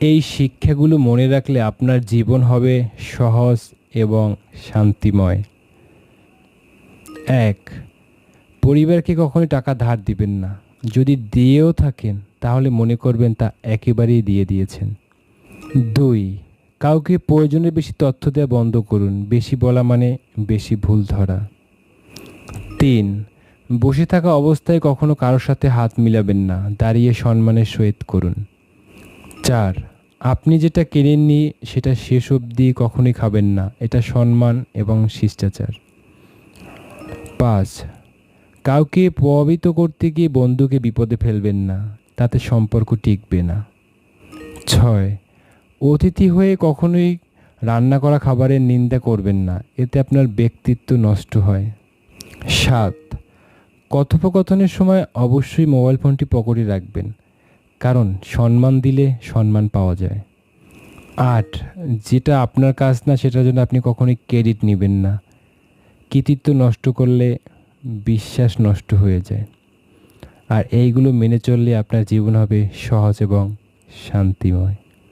এই শিক্ষাগুলো মনে রাখলে আপনার জীবন হবে সহজ এবং শান্তিময়। ১. পরিবারকে কখনোই টাকা ধার দিবেন না। যদি দিয়েও থাকেন তাহলে মনে করবেন তা একেবারেই দিয়ে দিয়েছেন। ২. কাউকে প্রয়োজনের বেশি তথ্য দেওয়া বন্ধ করুন। বেশি বলা মানে বেশি ভুল ধরা। ৩. বসে থাকা অবস্থায় কখনো কারোর সাথে হাত মিলাবেন না। দাঁড়িয়ে সম্মানের সহিত করুন। ৪. আপনি যেটা কেনেননি সেটা শেষ অবধি কখনোই খাবেন না। এটা সম্মান এবং শিষ্টাচার। ৫. কাউকে প্রভাবিত করতে গিয়ে বন্ধুকে বিপদে ফেলবেন না। তাতে সম্পর্ক টিকবে না। ৬. অতিথি হয়ে কখনোই রান্না করা খাবারের নিন্দা করবেন না। এতে আপনার ব্যক্তিত্ব নষ্ট হয়। ৭. কথোপকথনের সময় অবশ্যই মোবাইল ফোনটি পকেটে রাখবেন, কারণ সম্মান দিলে সম্মান পাওয়া যায়। ৮. যেটা আপনার কাজ না সেটার জন্য আপনি কখনোই ক্রেডিট নেবেন না। কৃতিত্ব নষ্ট করলে বিশ্বাস নষ্ট হয়ে যায়। আর এইগুলো মেনে চললে আপনার জীবন হবে সহজ এবং শান্তিময়।